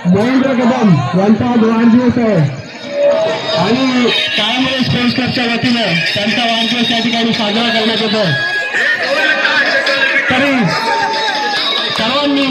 महेंद्र कदम यांचा आज वाढदिवस आहे आणि काळामध्ये स्पोर्ट्स क्लबच्या वतीनं त्यांचा वाढदिवस या ठिकाणी साजरा करण्यात येतो. तरी सर्वांनी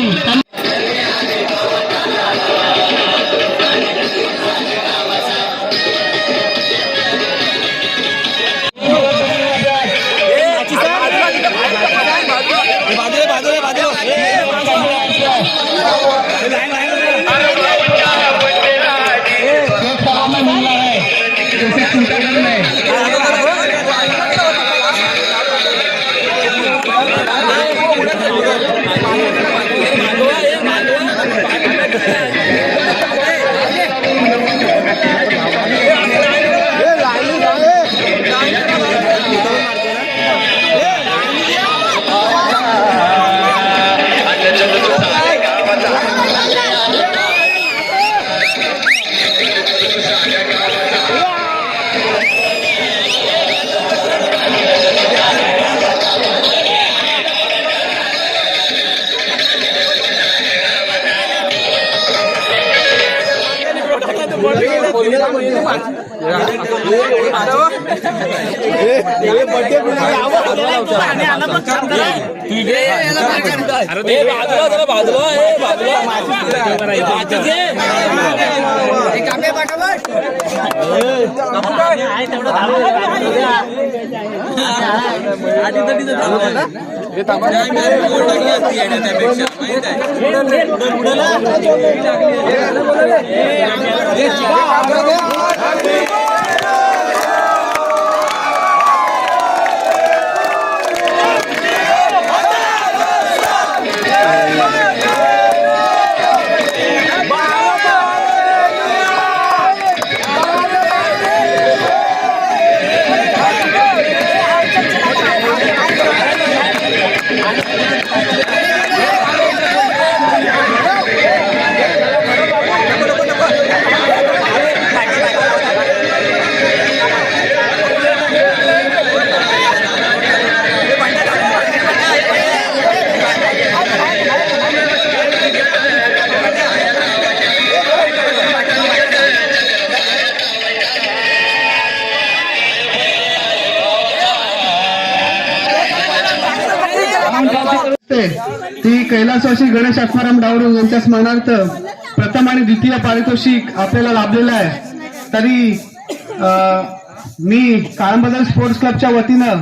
ती कैलासवासी गणेश आत्माराम डावरू यांच्या स्मरणार्थ प्रथम आणि द्वितीय पारितोषिक आपल्याला लाभलेलं आहे. तरी मी काळंबदल स्पोर्ट्स क्लबच्या वतीनं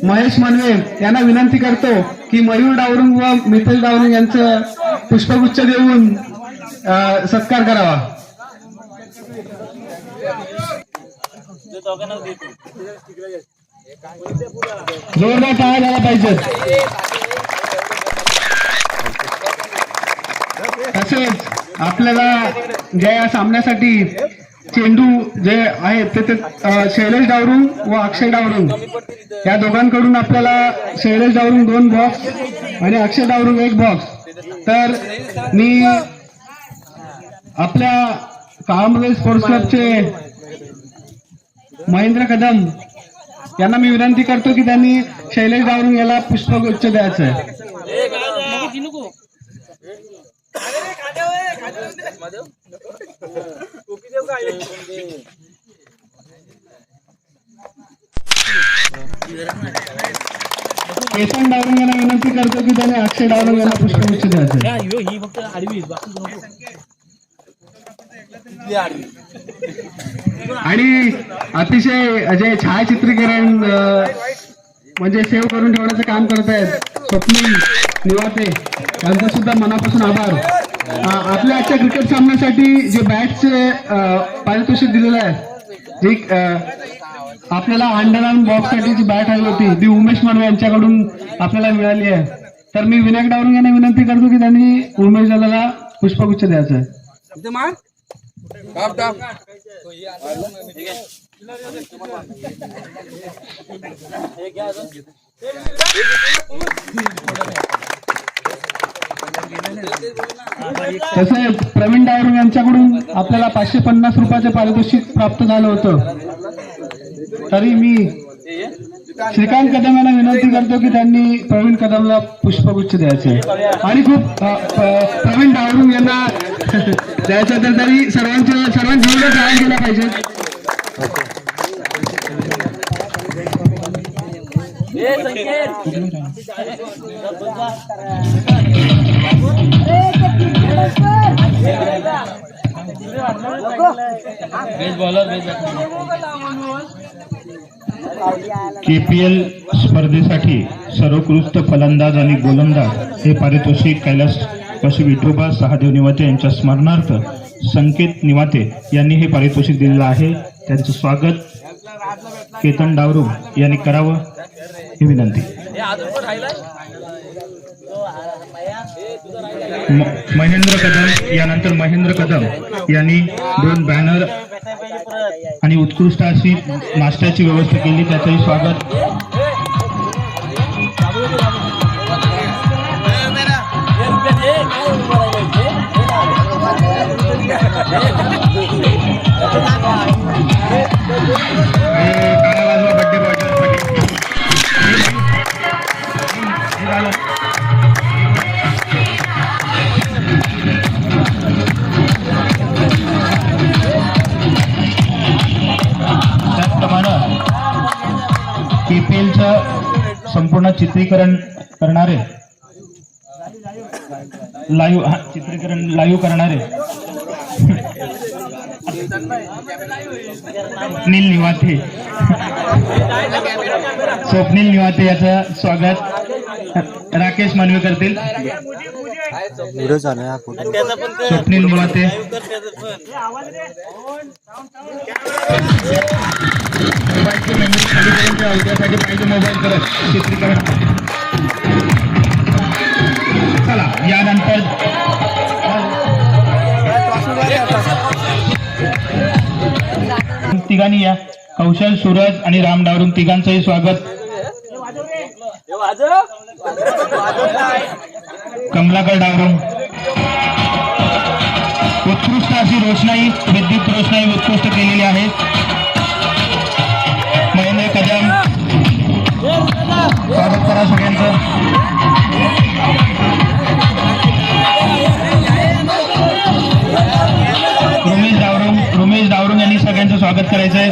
महेश मानवे यांना विनंती करतो की मयूर डावरुंग व मिथल डावरुंग यांचं पुष्पगुच्छ देऊन सत्कार करावा. जोरदार टाळ्या झाला पाहिजे. तसेच आपल्याला ज्या या सामन्यासाठी चेंडू जे आहेत ते शैलेश डावरुंग व अक्षय डावरुंग या दोघांकडून आपल्याला शैलेश डावरुंग 2 बॉक्स आणि अक्षय डावरुंग 1 बॉक्स. तर मी आपल्या काळंबदल स्पोर्ट्स क्लबचे महेंद्र कदम यांना मी विनंती करतो की त्यांनी शैलेश डावरुंग याला पुष्पगुच्छ द्यायचं आहे. केतन डावरुंग यांना विनंती करतो की त्याने अक्षय डावरुंग यांना पुष्पगुच्छ द्यायचं आणि अतिशय जे छायाचित्रीकरण म्हणजे सेव्ह करून ठेवण्याचं काम करत आहेत स्वप्नील निवाते यांचा सुद्धा मनापासून आभार. आपल्या आजच्या क्रिकेट सामन्यासाठी जे बॅटचे पारितोषिक दिलेलं आहे जी आपल्याला अंडरआर्म बॉक्स साठी जी बॅट हवी होती ती उमेश मानवे यांच्याकडून आपल्याला मिळाली आहे. तर मी विनायक डावरुंग यांना विनंती करतो की त्यांनी उमेश दादाला पुष्पगुच्छ द्यायचा आहे. तसेच प्रवीण डावरुंग यांच्याकडून आपल्याला 550 रुपयाचे पारितोषिक प्राप्त झालं होतं. तरी मी श्रीकांत कदम यांना विनंती करतो की त्यांनी प्रवीण कदमला पुष्पगुच्छ द्यायचे आणि खूप प्रवीण डावरून यांना द्यायचं तर तरी सर्वांची एवढं सहाय्य केलं पाहिजे. KPL स्पर्धेसाठी सर्वोत्कृष्ट फलंदाज आणि गोलंदाज हे पारितोषिक कैलास काशी विठोबा सहादेव निवाते यांच्या स्मरणार्थ संकेत निवाते यांनी हे पारितोषिक दिलेलं आहे. त्यांचं स्वागत केतन डावरू यांनी करावं ही विनंती. महेंद्र कदम यानंतर महेंद्र कदम यांनी 2 बॅनर आणि उत्कृष्ट अशी नाश्त्याची व्यवस्था केली, त्याचंही स्वागत. बर्थडे बॉय KPLचं संपूर्ण चित्रीकरण करणारे लाईव्ह करणारे स्वप्नील निवाते याचं स्वागत राकेश मानवे करतील. स्वप्नील निवाते पाहिजे मोबाईल करत चित्रीकरण. चला यानंतर तिघांनी या कौशल, सूरज आणि राम डावरून तिघांचंही स्वागत. कमलाकर डावरून उत्कृष्ट अशी रोषणाई, विद्युत रोषणाई उत्कृष्ट केलेली आहे. महेंद्र कदम स्वागत करा सगळ्यांचं. रमेश डावरून यांनी सगळ्यांचं स्वागत करायचंय.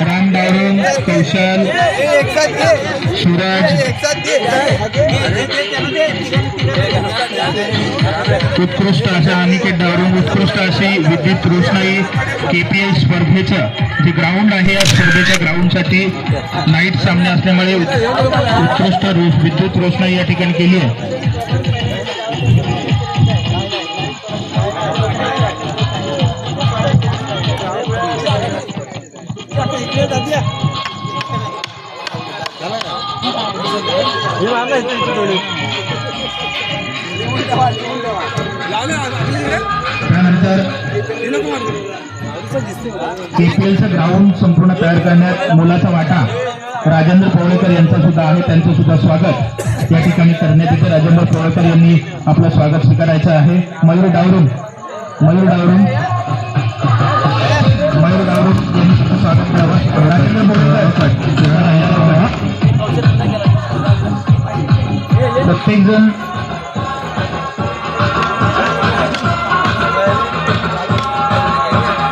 राम डावरून, कौशल, सूरज, उत्कृष्ट अशा अनिकेत डावरून उत्कृष्ट अशी विद्युत रोषणाई. KPL स्पर्धेचं जे ग्राउंड आहे या स्पर्धेच्या ग्राउंडसाठी नाईट सामने असल्यामुळे उत्कृष्ट विद्युत रोषणाई या ठिकाणी केली आहे. त्यानंतर KPLचं ग्राउंड संपूर्ण तयार करण्यात मोलाचा वाटा राजेंद्र पवळेकर यांचा सुद्धा आहे. त्यांचं सुद्धा स्वागत या ठिकाणी करण्यात येते. राजेंद्र पवळेकर यांनी आपलं स्वागत स्वीकारायचं आहे. मयूर डावरून यांनी सुद्धा स्वागत करावं. राजेंद्र पवळेकर प्रत्येक जण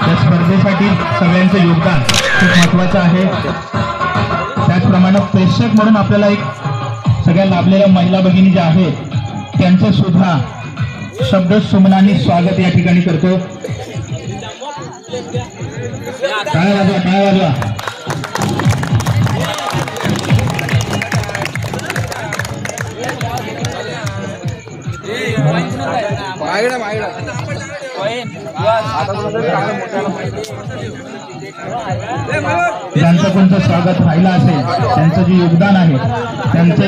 या स्पर्धेसाठी सगळ्यांचं योगदान खूप महत्वाचं आहे. त्याचप्रमाणे प्रेक्षक म्हणून आपल्याला एक सगळ्या लाभलेल्या महिला भगिनी ज्या आहेत त्यांचं सुद्धा शब्द सुमनानी स्वागत या ठिकाणी करतो. टाळ्या वाजवा. ज्यांचं कोणतं स्वागत राहिलं असेल त्यांचं जे योगदान आहे त्यांचं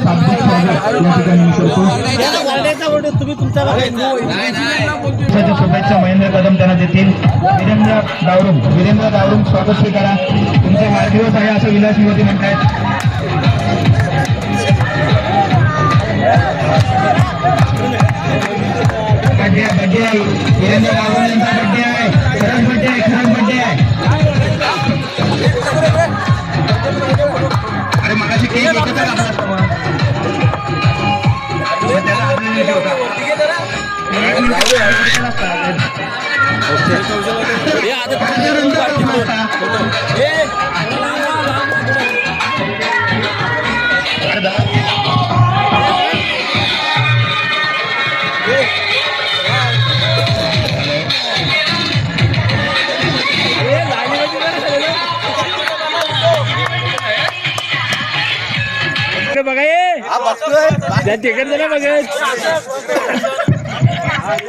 शाब्दिक स्वागत या ठिकाणी करतो. शुभेच्छा महेंद्र कदम त्यांना देतील. वीरेंद्र डावरून स्वागत स्वीकारा. तुमचा वाढदिवस आहे असं विलास युवती म्हणतायत. बर्थडे वीरेंद्र डावरून यांचा बर्थडे आहे. खरंच बर्थडे आहे.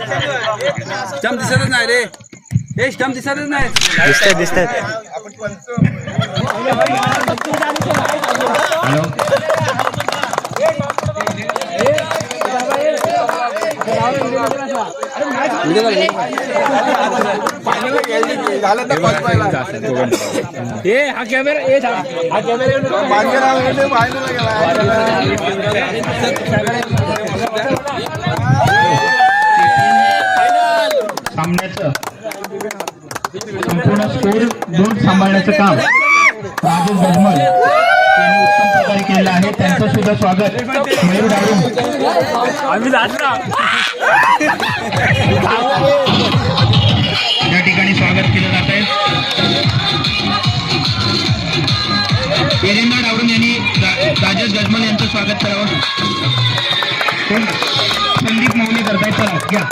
स्टंप दिसतच नाही रे, हे स्टंप दिसतच नाही. दिसतात सामन्याचं संपूर्ण स्कोर बोर्ड सांभाळण्याचं काम राजेश गजमल यांनी उत्तम प्रकारे केलं आहे. त्यांचं सुद्धा स्वागत मयूर डाळू या ठिकाणी स्वागत केलं जात आहे. एरेंद्र डावरून यांनी राजेश गजमल यांचं स्वागत करावं. संदीप मौली करतायत. चला घ्या.